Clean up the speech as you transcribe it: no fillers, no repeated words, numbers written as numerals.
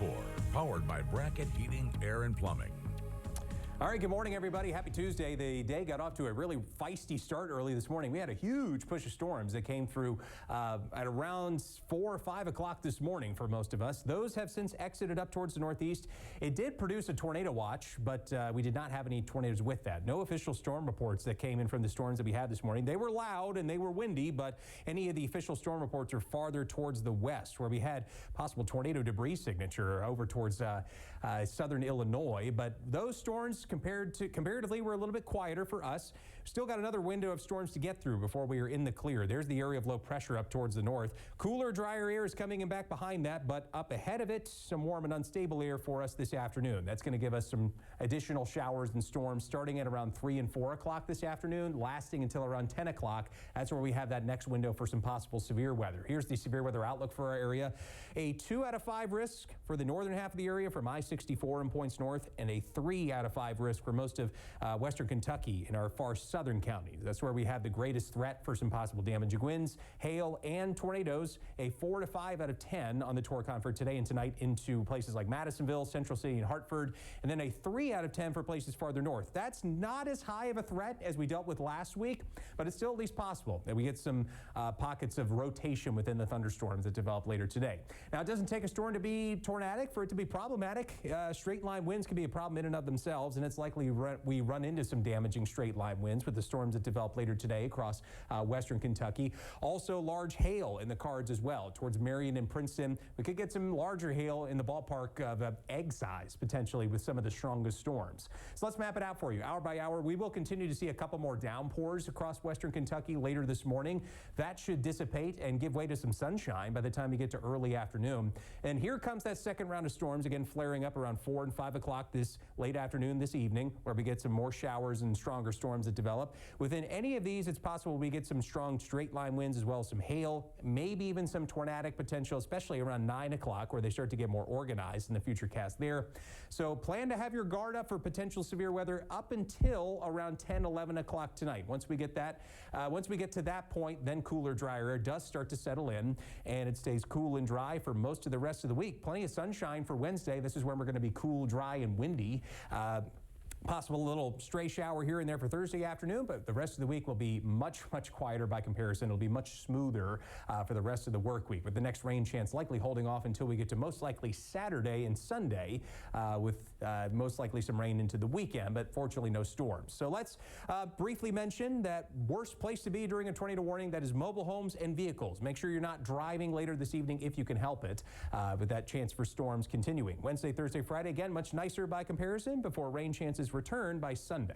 Report, powered by Bracket Heating, Air, and Plumbing. All right, good morning, everybody. Happy Tuesday. The day got off to a really feisty start early this morning. We had a huge push of storms that came through at around 4 or 5 o'clock this morning for most of us. Those have since exited up towards the northeast. It did produce a tornado watch, but we did not have any tornadoes with that. No official storm reports that came in from the storms that we had this morning. They were loud and they were windy, but any of the official storm reports are farther towards the west, where we had possible tornado debris signature over towards southern Illinois. But those storms comparatively were a little bit quieter for us. Still got another window of storms to get through before we are in the clear. There's the area of low pressure up towards the north. Cooler, drier air is coming in back behind that, but up ahead of it, some warm and unstable air for us this afternoon. That's going to give us some additional showers and storms starting at around 3 and 4 o'clock this afternoon, lasting until around 10 o'clock. That's where we have that next window for some possible severe weather. Here's the severe weather outlook for our area. A 2 out of 5 risk for the northern half of the area from I-64 and points north, and a 3 out of 5 risk for most of western Kentucky in our far southern counties. That's where we have the greatest threat for some possible damaging winds, hail, and tornadoes. A 4 to 5 out of 10 on the TORCON for today and tonight into places like Madisonville, Central City, and Hartford, and then a 3 out of 10 for places farther north. That's not as high of a threat as we dealt with last week, but it's still at least possible that we get some pockets of rotation within the thunderstorms that develop later today. Now, it doesn't take a storm to be tornadic for it to be problematic. Straight line winds can be a problem in and of themselves, and it's likely we run into some damaging straight line winds with the storms that develop later today across western Kentucky. Also, large hail in the cards as well towards Marion and Princeton. We could get some larger hail in the ballpark of egg size potentially with some of the strongest storms. So let's map it out for you hour by hour. We will continue to see a couple more downpours across western Kentucky later this morning. That should dissipate and give way to some sunshine by the time we get to early afternoon. And here comes that second round of storms, again flaring up around 4 and 5 o'clock this late afternoon this evening, where we get some more showers and stronger storms that develop. Within any of these, it's possible we get some strong straight line winds as well as some hail, maybe even some tornadic potential, especially around 9 o'clock where they start to get more organized in the future cast there. So plan to have your guard up for potential severe weather up until around 10, 11 o'clock tonight. Once we get to that point, then cooler, drier air does start to settle in, and it stays cool and dry for most of the rest of the week. Plenty of sunshine for Wednesday. This is when we're going to be cool, dry, and windy. Possible little stray shower here and there for Thursday afternoon, but the rest of the week will be much, much quieter by comparison. It'll be much smoother for the rest of the work week, with the next rain chance likely holding off until we get to most likely Saturday and Sunday, with most likely some rain into the weekend, but fortunately no storms. So let's briefly mention that worst place to be during a tornado warning, that is mobile homes and vehicles. Make sure you're not driving later this evening if you can help it, with that chance for storms continuing. Wednesday, Thursday, Friday, again, much nicer by comparison before rain chances return by Sunday.